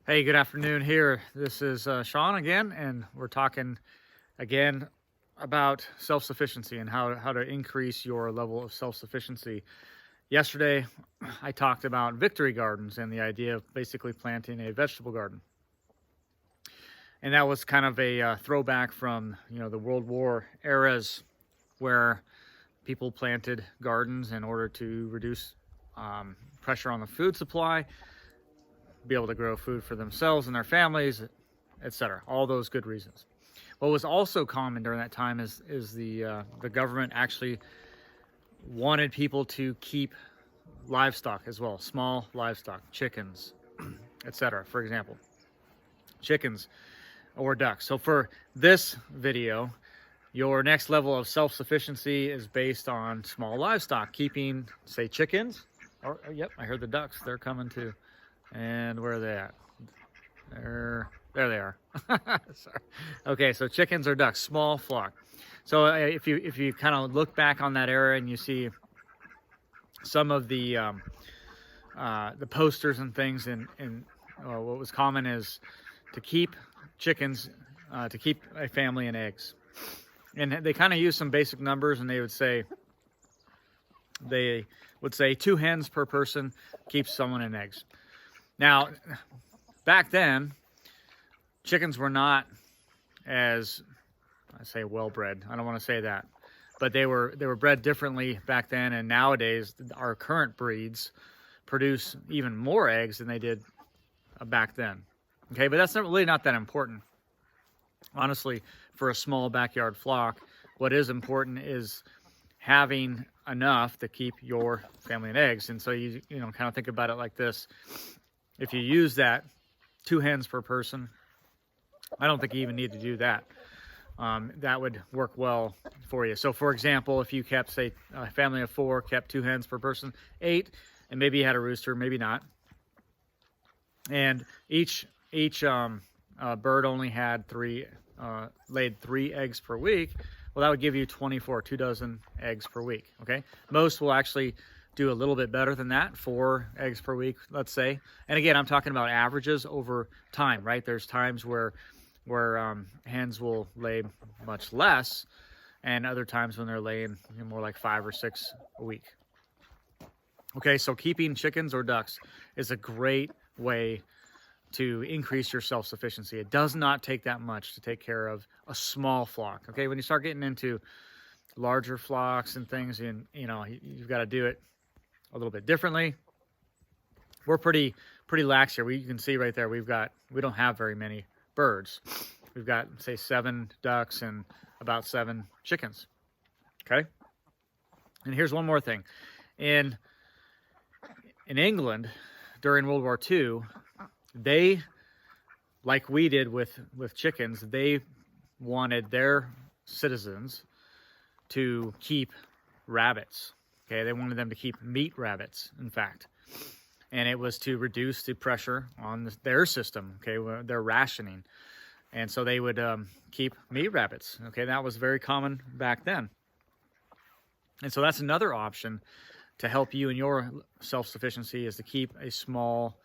Hey, good afternoon here. This is Sean again, and we're talking again about self-sufficiency and how to increase your level of self-sufficiency. Yesterday, I talked about victory gardens and the idea of basically planting a vegetable garden. And that was kind of a throwback from, the World War eras where people planted gardens in order to reduce pressure on the food supply, be able to grow food for themselves and their families, etc. All those good reasons. What was also common during that time is the government actually wanted people to keep livestock as well, small livestock, chickens, etc. For example, chickens or ducks. So for this video, your next level of self-sufficiency is based on small livestock, keeping, say, chickens. Or yep, I heard the ducks. They're coming too. And where are they at? There they are. Sorry. Okay, so chickens or ducks, small flock. So if you kind of look back on that era and you see some of the posters and things, and what was common is to keep chickens, to keep a family in eggs. And they kind of use some basic numbers, and they would say 2 hens per person keeps someone in eggs. Now, back then, chickens were not as, I say, well-bred. I don't want to say that, but they were bred differently back then. And nowadays, our current breeds produce even more eggs than they did back then. Okay, but that's really not that important. Honestly, for a small backyard flock, what is important is having enough to keep your family in eggs. And so you kind of think about it like this. If you use that 2 hens per person, I don't think you even need to do that. That would work well for you. So for example, if you kept, say, a family of 4, kept 2 hens per person, 8, and maybe you had a rooster, maybe not. And each bird only had laid 3 eggs per week. Well, that would give you 24, 2 dozen eggs per week, okay? Most will actually do a little bit better than that, 4 eggs per week, let's say. And again, I'm talking about averages over time, right? There's times where hens will lay much less, and other times when they're laying more like 5 or 6 a week. Okay, so keeping chickens or ducks is a great way to increase your self-sufficiency. It does not take that much to take care of a small flock. Okay, when you start getting into larger flocks and things, and you've got to do it a little bit differently. We're pretty lax here. You can see right there, we don't have very many birds. We've got, say, 7 ducks and about 7 chickens. Okay, and here's one more thing. In England during World War II, they, like we did with chickens, they wanted their citizens to keep rabbits. Okay, they wanted them to keep meat rabbits, in fact. And it was to reduce the pressure on their system, okay, their rationing. And so they would keep meat rabbits. Okay, that was very common back then. And so that's another option to help you in your self-sufficiency, is to keep a small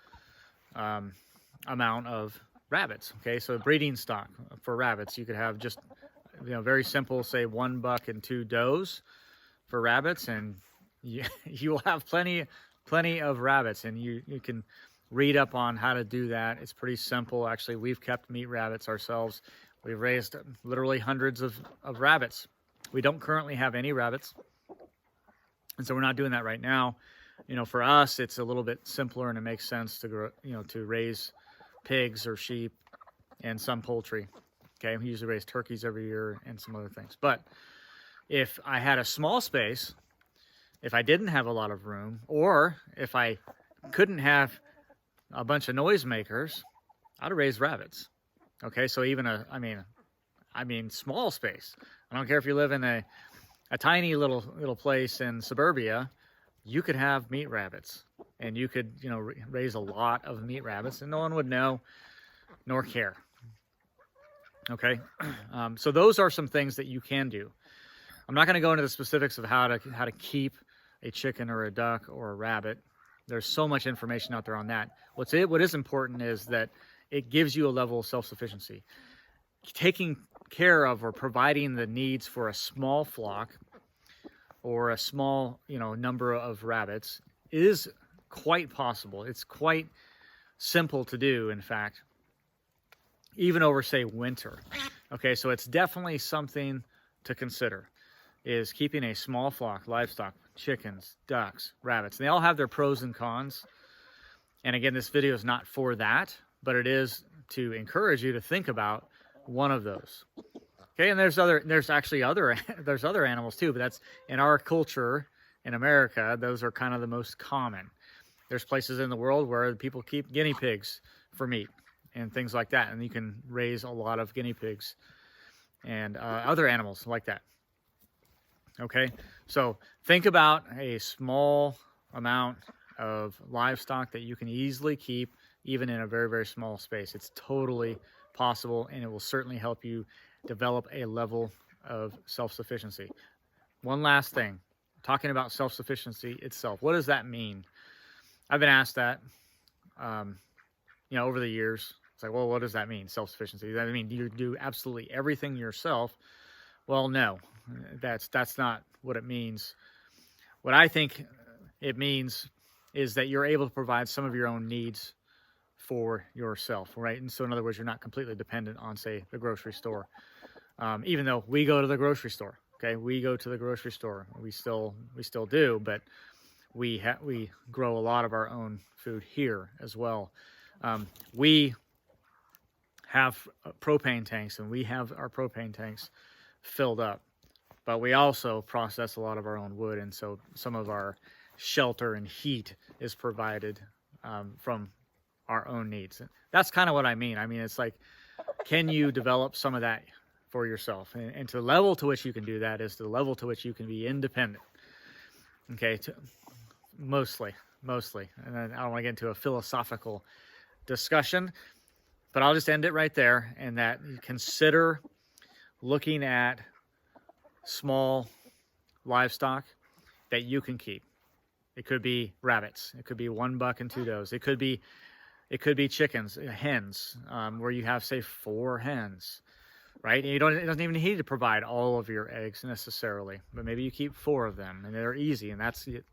amount of rabbits. Okay, so breeding stock for rabbits, you could have just, very simple, say 1 buck and 2 does for rabbits, and you will have plenty of rabbits. And you can read up on how to do that. It's pretty simple. Actually, we've kept meat rabbits ourselves. We've raised literally hundreds of rabbits. We don't currently have any rabbits, and so we're not doing that right now. For us, it's a little bit simpler, and it makes sense to grow, to raise pigs or sheep and some poultry. Okay, we usually raise turkeys every year and some other things. But if I had a small space, if I didn't have a lot of room, or if I couldn't have a bunch of noisemakers, I'd raise rabbits. Okay, so even small space. I don't care if you live in a tiny little place in suburbia, you could have meat rabbits, and you could raise a lot of meat rabbits, and no one would know nor care. Okay, so those are some things that you can do. I'm not going to go into the specifics of how to keep a chicken or a duck or a rabbit. There's so much information out there on that. What is important is that it gives you a level of self-sufficiency. Taking care of or providing the needs for a small flock or a small, number of rabbits is quite possible. It's quite simple to do, in fact, even over, say, winter. Okay, so it's definitely something to consider, is keeping a small flock, livestock, chickens, ducks, rabbits. They all have their pros and cons. And again, this video is not for that, but it is to encourage you to think about one of those. Okay, and there's other animals too, but that's in our culture in America, those are kind of the most common. There's places in the world where people keep guinea pigs for meat and things like that, and you can raise a lot of guinea pigs and other animals like that. Okay, so think about a small amount of livestock that you can easily keep even in a very, very small space. It's totally possible, and it will certainly help you develop a level of self-sufficiency. One last thing, talking about self-sufficiency itself. What does that mean? I've been asked that, over the years. It's like, well, what does that mean, self-sufficiency? Does that mean you do absolutely everything yourself? Well, no, that's not what it means. What I think it means is that you're able to provide some of your own needs for yourself, right? And so in other words, you're not completely dependent on, say, the grocery store. Even though we go to the grocery store, okay? We go to the grocery store. We still do, but we grow a lot of our own food here as well. We have propane tanks, and we have our propane tanks filled up, but we also process a lot of our own wood, and so some of our shelter and heat is provided from our own needs. That's kind of what I mean. I mean, it's like, can you develop some of that for yourself? And to the level to which you can do that is the level to which you can be independent. Okay, mostly. And then I don't want to get into a philosophical discussion, but I'll just end it right there, and that you consider looking at small livestock that you can keep. It could be rabbits. It could be 1 buck and 2 does. It could be chickens, hens, where you have, say, 4 hens, right? And it doesn't even need to provide all of your eggs necessarily, but maybe you keep 4 of them, and they're easy, and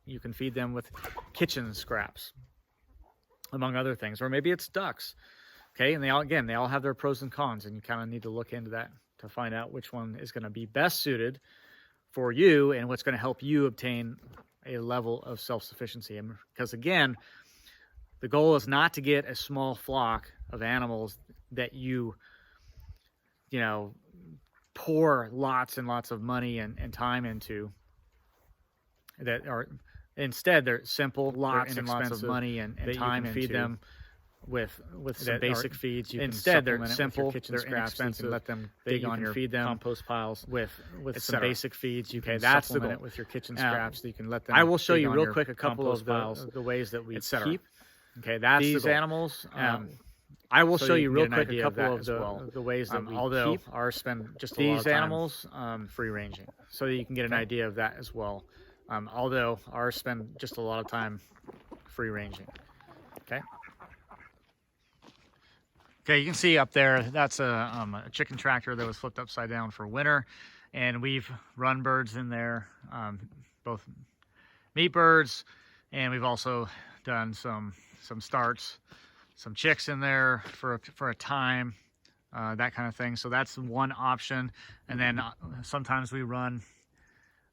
you can feed them with kitchen scraps, among other things. Or maybe it's ducks, okay? And they all have their pros and cons, and you kind of need to look into that to find out which one is going to be best suited for you and what's going to help you obtain a level of self-sufficiency. Because again, the goal is not to get a small flock of animals that you pour lots and lots of money and time into. That are instead they're simple, lots and lots of money and time into. Feed them with some basic feeds. Instead, they're simple, they're inexpensive. You can let them dig on your compost piles with some basic feeds. You can that's supplement it with your kitchen scraps. So you can let them. I will show you real quick a couple of the ways that we keep. Okay, that's these animals. I will show you real quick a couple of the ways that we keep. Ours spend just a lot of time. These animals free ranging, so that you can get an idea of that as well. Although ours spend just a lot of time free ranging. Okay. Okay, you can see up there, that's a chicken tractor that was flipped upside down for winter, and we've run birds in there, both meat birds, and we've also done some starts, some chicks in there for a time, that kind of thing. So that's one option. And then sometimes we run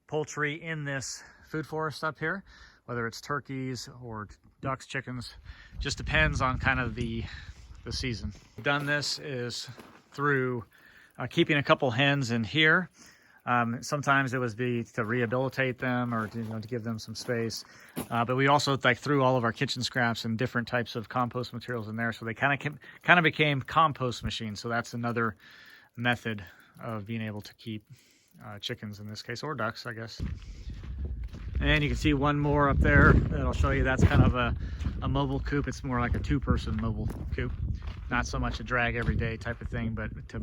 poultry in this food forest up here, whether it's turkeys or ducks, chickens, just depends on kind of the season. We've done this is through keeping a couple hens in here. Sometimes it was to rehabilitate them or to give them some space. But we also threw all of our kitchen scraps and different types of compost materials in there, so they kind of became compost machines. So that's another method of being able to keep chickens in this case, or ducks, I guess. And you can see one more up there that I'll show you. That's kind of a mobile coop. It's more like a 2-person mobile coop. Not so much a drag every day type of thing, but to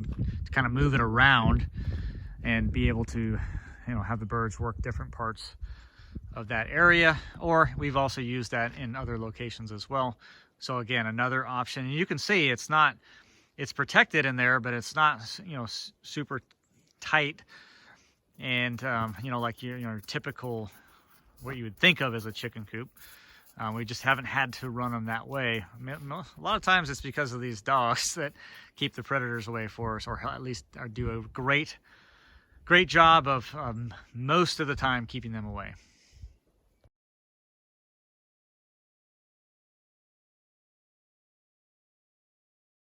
kind of move it around and be able to, have the birds work different parts of that area. Or we've also used that in other locations as well, So again, another option. And you can see it's protected in there, but it's not, you know, super tight and, you know, like your typical, what you would think of as a chicken coop. We just haven't had to run them that way. A lot of times it's because of these dogs that keep the predators away for us, or at least do a great job of most of the time keeping them away.